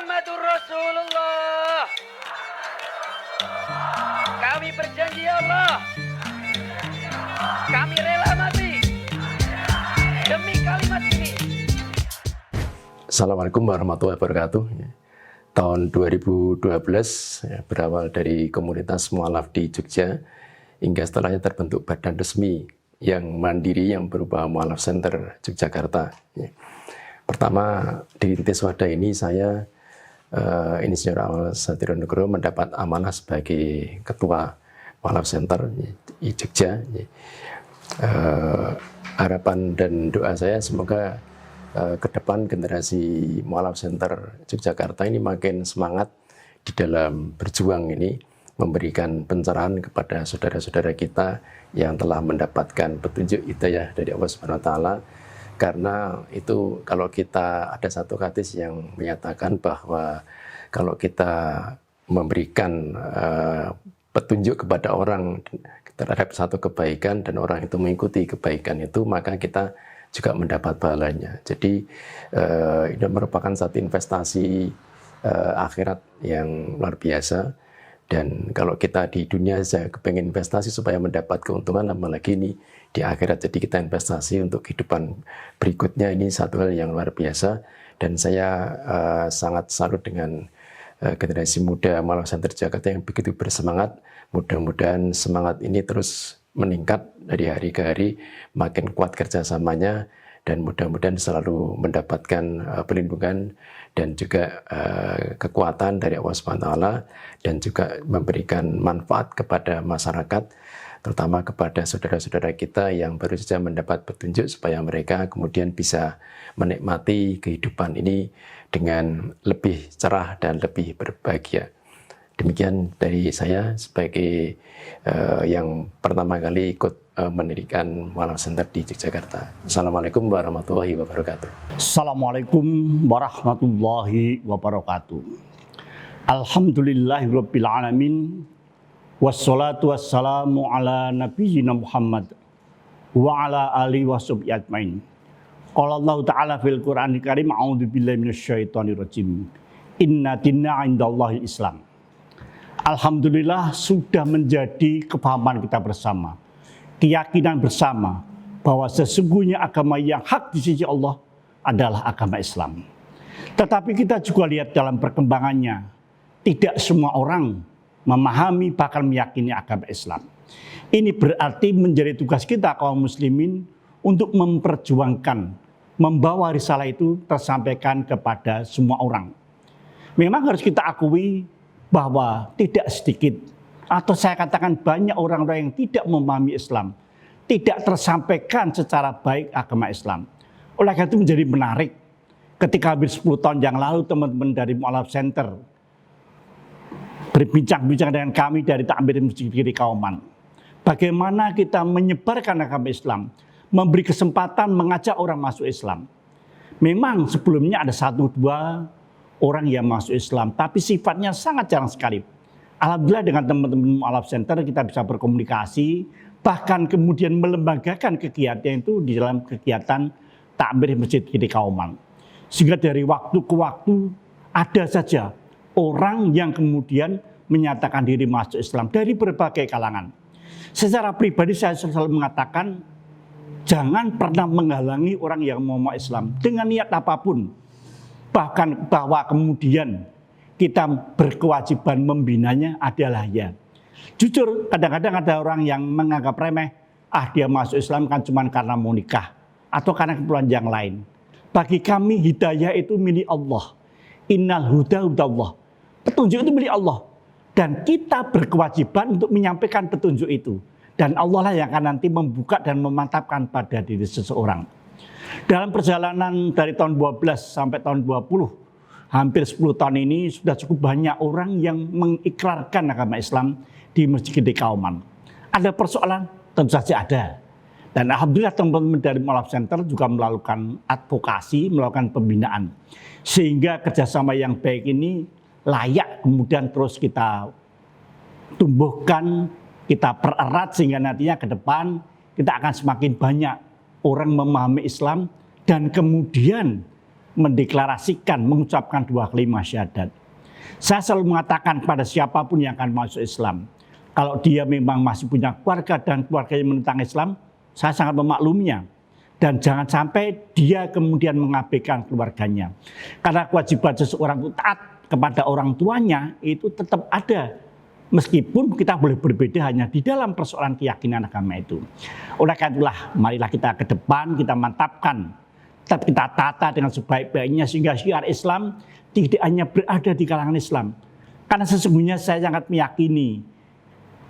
Muhammadur Rasulullah. Kami berjanji ya Allah, kami rela mati demi kalimat ini. Assalamualaikum warahmatullahi wabarakatuh. Tahun 2012 berawal dari komunitas mualaf di Jogja hingga setelahnya terbentuk badan resmi yang mandiri yang berupa Mualaf Center Yogyakarta. Pertama di titik wadah ini saya Insinyur Awal Satironegoro mendapat amanah sebagai ketua Mualaf Center di Jogja. Harapan dan doa saya semoga ke depan generasi Mualaf Center Yogyakarta ini makin semangat di dalam berjuang ini, memberikan pencerahan kepada saudara-saudara kita yang telah mendapatkan petunjuk hidayah dari Allah Subhanahu wa taala. Karena itu kalau kita ada satu hadis yang menyatakan bahwa kalau kita memberikan petunjuk kepada orang terhadap satu kebaikan dan orang itu mengikuti kebaikan itu, maka kita juga mendapat pahalanya. Jadi ini merupakan satu investasi akhirat yang luar biasa. Dan kalau kita di dunia saja kepengen investasi supaya mendapat keuntungan, apalagi ini di akhirat. Jadi kita investasi untuk kehidupan berikutnya, ini satu hal yang luar biasa. Dan saya sangat salut dengan generasi muda Mualaf Center Jakarta yang begitu bersemangat. Mudah-mudahan semangat ini terus meningkat dari hari ke hari, makin kuat kerjasamanya, dan mudah-mudahan selalu mendapatkan perlindungan dan juga kekuatan dari Allah SWT, dan juga memberikan manfaat kepada masyarakat, terutama kepada saudara-saudara kita yang baru saja mendapat petunjuk, supaya mereka kemudian bisa menikmati kehidupan ini dengan lebih cerah dan lebih berbahagia. Demikian dari saya sebagai yang pertama kali ikut mendirikan Mualaf Center di Yogyakarta. Assalamualaikum warahmatullahi wabarakatuh. Assalamualaikum warahmatullahi wabarakatuh. Alhamdulillahirabbil alamin. Wassalatu wassalamu ala nabiyyina Muhammad wa ala alihi washabihi ajmain. Qala Allah Ta'ala fil Qur'anil Karim, a'udzubillahi minasyaitonir rajim. Inna dinna 'indallahil Islam. Alhamdulillah sudah menjadi kepahaman kita bersama, keyakinan bersama bahwa sesungguhnya agama yang hak di sisi Allah adalah agama Islam. Tetapi kita juga lihat dalam perkembangannya, tidak semua orang memahami bahkan meyakini agama Islam. Ini berarti menjadi tugas kita kaum muslimin untuk memperjuangkan, membawa risalah itu tersampaikan kepada semua orang. Memang harus kita akui bahwa tidak sedikit, atau saya katakan banyak orang-orang yang tidak memahami Islam, tidak tersampaikan secara baik agama Islam. Oleh karena itu menjadi menarik ketika hampir 10 tahun yang lalu teman-teman dari Mualaf Center berbincang-bincang dengan kami dari Takmir Masjid Kiri Kauman. Bagaimana kita menyebarkan agama Islam, memberi kesempatan mengajak orang masuk Islam. Memang sebelumnya ada 1-2 orang yang masuk Islam, tapi sifatnya sangat jarang sekali. Alhamdulillah dengan teman-teman Mualaf Center kita bisa berkomunikasi, bahkan kemudian melembagakan kegiatan itu di dalam kegiatan Takmir Masjid Kiri Kauman. Sehingga dari waktu ke waktu ada saja orang yang kemudian menyatakan diri masuk Islam dari berbagai kalangan. Secara pribadi saya selalu mengatakan, jangan pernah menghalangi orang yang mau masuk Islam dengan niat apapun. Bahkan bahwa kemudian kita berkewajiban membinanya adalah ya. Jujur kadang-kadang ada orang yang menganggap remeh, dia masuk Islam kan cuma karena mau nikah atau karena keperluan yang lain. Bagi kami hidayah itu milik Allah. Innal huda hudallah. Petunjuk itu milik Allah. Dan kita berkewajiban untuk menyampaikan petunjuk itu. Dan Allah lah yang akan nanti membuka dan memantapkan pada diri seseorang. Dalam perjalanan dari tahun 12 sampai tahun 20, hampir 10 tahun ini sudah cukup banyak orang yang mengikrarkan agama Islam di Masjid Kiri Kauman. Ada persoalan? Tentu saja ada. Dan alhamdulillah teman-teman dari Mualaf Center juga melakukan advokasi, melakukan pembinaan. Sehingga kerjasama yang baik ini layak kemudian terus kita tumbuhkan, kita pererat sehingga nantinya ke depan kita akan semakin banyak orang memahami Islam dan kemudian mendeklarasikan, mengucapkan dua kalimat syahadat. Saya selalu mengatakan pada siapapun yang akan masuk Islam, kalau dia memang masih punya keluarga dan keluarganya menentang Islam, saya sangat memakluminya. Dan jangan sampai dia kemudian mengabaikan keluarganya. Karena kewajiban seseorang itu taat kepada orang tuanya itu tetap ada. Meskipun kita boleh berbeda hanya di dalam persoalan keyakinan agama itu. Oleh karena itulah, marilah kita ke depan, kita mantapkan, tetap kita tata dengan sebaik-baiknya sehingga syiar Islam tidak hanya berada di kalangan Islam. Karena sesungguhnya saya sangat meyakini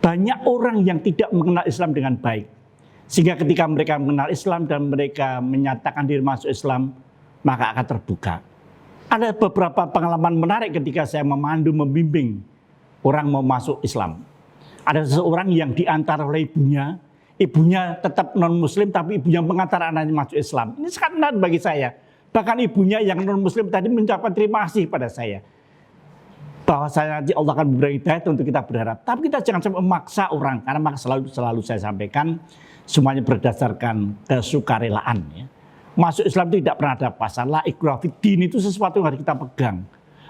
banyak orang yang tidak mengenal Islam dengan baik. Sehingga ketika mereka mengenal Islam dan mereka menyatakan diri masuk Islam, maka akan terbuka. Ada beberapa pengalaman menarik ketika saya memandu, membimbing orang mau masuk Islam. Ada seseorang yang diantar oleh ibunya tetap non-muslim tapi ibunya mengantar anaknya masuk Islam. Ini sangat menarik bagi saya. Bahkan ibunya yang non-muslim tadi mengucapkan terima kasih pada saya. Bahwa saya nanti Allah akan memberi hidayah untuk kita berharap. Tapi kita jangan sampai memaksa orang. Karena maka selalu saya sampaikan semuanya berdasarkan kesukarelaan. Ya. Masuk Islam itu tidak pernah ada pasal. La ikrah fid din itu sesuatu yang harus kita pegang.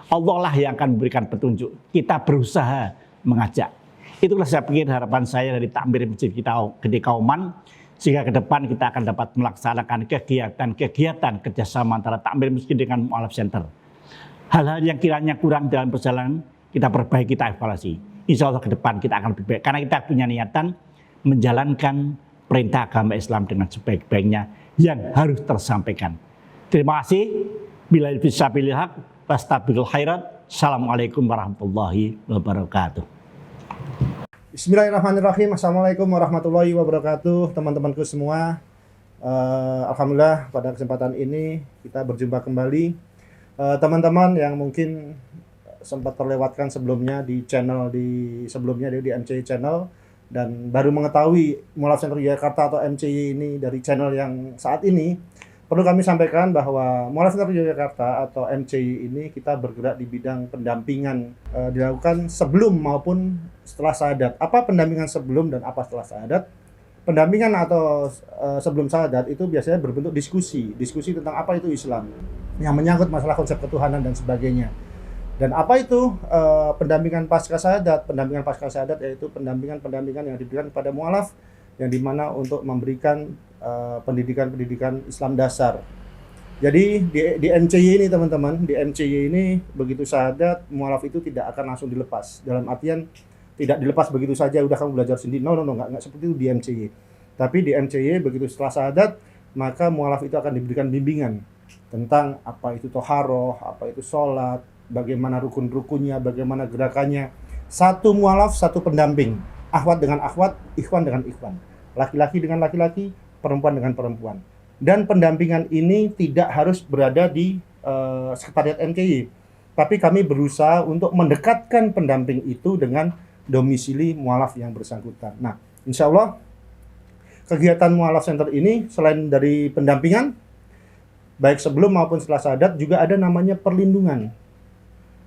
Allah lah yang akan memberikan petunjuk. Kita berusaha mengajak. Itulah saya pikir harapan saya dari takmir masjid kita Gede Kauman. Sehingga ke depan kita akan dapat melaksanakan kegiatan-kegiatan kerjasama antara takmir masjid dengan mu'alaf center. Hal-hal yang kiranya kurang dalam perjalanan kita perbaiki, kita evaluasi. Insya Allah ke depan kita akan lebih baik. Karena kita punya niatan menjalankan perintah agama Islam dengan sebaik-baiknya yang harus tersampaikan. Terima kasih. Bila bisa pilih hak. Fastabiqul khairat. Assalamualaikum warahmatullahi wabarakatuh. Bismillahirrahmanirrahim. Assalamualaikum warahmatullahi wabarakatuh. Teman-temanku semua, alhamdulillah pada kesempatan ini kita berjumpa kembali. Teman-teman yang mungkin sempat terlewatkan sebelumnya di channel sebelumnya di MCY channel dan baru mengetahui Mu'alaf Center Yogyakarta atau MCY ini dari channel yang saat ini, perlu kami sampaikan bahwa Mu'alaf Center Yogyakarta atau MCY ini kita bergerak di bidang pendampingan dilakukan sebelum maupun setelah syahadat. Apa pendampingan sebelum dan apa setelah syahadat? Pendampingan atau sebelum syahadat itu biasanya berbentuk diskusi tentang apa itu Islam, yang menyangkut masalah konsep ketuhanan dan sebagainya. Dan apa itu pendampingan pasca syahadat? Pendampingan pasca syahadat yaitu pendampingan yang diberikan kepada mu'alaf yang dimana untuk memberikan pendidikan Islam dasar. Jadi di MCY ini teman-teman, di MCY ini begitu syahadat, mu'alaf itu tidak akan langsung dilepas. Dalam artian tidak dilepas begitu saja, udah kamu belajar sendiri. No, nggak seperti itu di MCY. Tapi di MCY begitu setelah syahadat, maka mu'alaf itu akan diberikan bimbingan tentang apa itu toharoh, apa itu sholat, bagaimana rukun-rukunnya, bagaimana gerakannya. Satu mu'alaf, satu pendamping. Akhwat dengan akhwat, ikhwan dengan ikhwan. Laki-laki dengan laki-laki, perempuan dengan perempuan. Dan pendampingan ini tidak harus berada di sekretariat MCY. Tapi kami berusaha untuk mendekatkan pendamping itu dengan domisili mu'alaf yang bersangkutan. Nah, insya Allah kegiatan Mu'alaf Center ini selain dari pendampingan, baik sebelum maupun setelah syahadat, juga ada namanya perlindungan.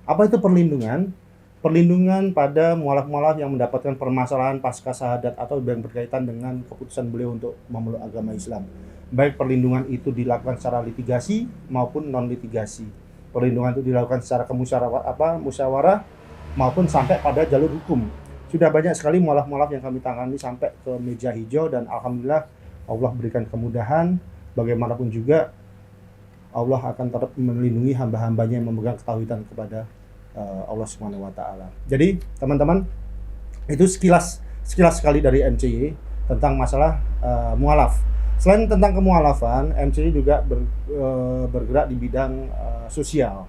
Apa itu perlindungan? Perlindungan pada mu'alaf-mu'alaf yang mendapatkan permasalahan pasca syahadat atau yang berkaitan dengan keputusan beliau untuk memeluk agama Islam. Baik perlindungan itu dilakukan secara litigasi maupun non-litigasi. Perlindungan itu dilakukan secara musyawarah maupun sampai pada jalur hukum. Sudah banyak sekali mu'alaf-mu'alaf yang kami tangani sampai ke meja hijau dan alhamdulillah Allah berikan kemudahan. Bagaimanapun juga Allah akan tetap melindungi hamba-hambanya yang memegang ketauhidan kepada Allah Subhanahu wa taala. Jadi, teman-teman, itu sekilas sekali dari MCY tentang masalah mu'alaf. Selain tentang kemu'alafan, MCY juga bergerak di bidang sosial.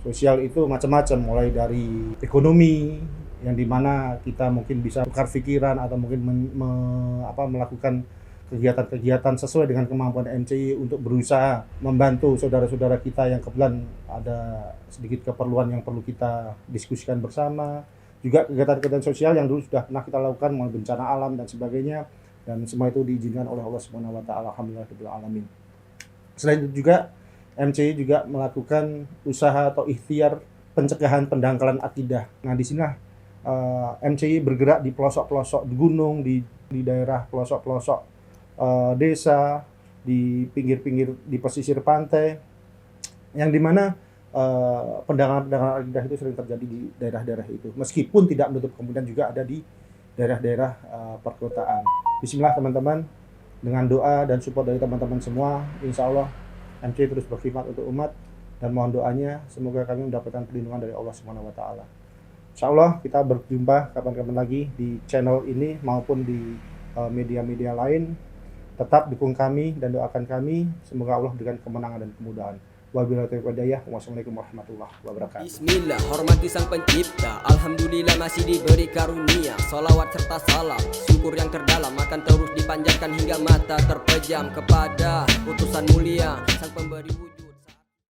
Sosial itu macam-macam, mulai dari ekonomi, yang dimana kita mungkin bisa tukar pikiran atau mungkin melakukan kegiatan-kegiatan sesuai dengan kemampuan MCY untuk berusaha membantu saudara-saudara kita yang kebetulan ada sedikit keperluan yang perlu kita diskusikan bersama. Juga kegiatan-kegiatan sosial yang dulu sudah pernah kita lakukan, mulai bencana alam dan sebagainya, dan semua itu diizinkan oleh Allah Subhanahu wa taala. Alhamdulillahirabbil alamin. Selain itu juga MCY juga melakukan usaha atau ikhtiar pencegahan pendangkalan akidah. Nah, di sinilah MCY bergerak di pelosok-pelosok di gunung, di daerah pelosok-pelosok desa, di pinggir-pinggir, di pesisir pantai, yang dimana pendanaan rendah itu sering terjadi di daerah-daerah itu, meskipun tidak menutup kemungkinan juga ada di daerah-daerah perkotaan. Bismillah teman-teman, dengan doa dan support dari teman-teman semua, insya Allah MC terus berkhidmat untuk umat, dan mohon doanya semoga kami mendapatkan perlindungan dari Allah Subhanahu wa taala. Insya Allah kita berjumpa kapan-kapan lagi di channel ini maupun di media-media lain. Tetap dukung kami dan doakan kami, semoga Allah berikan kemenangan dan kemudahan. Wabillahi taufiq wal hidayah. Wassalamualaikum warahmatullahi wabarakatuh. Bismillah, hormati sang pencipta. Alhamdulillah masih diberi karunia. Salawat serta salam, syukur yang terdalam akan terus dipanjatkan hingga mata terpejam kepada utusan mulia sang pemberi wujud.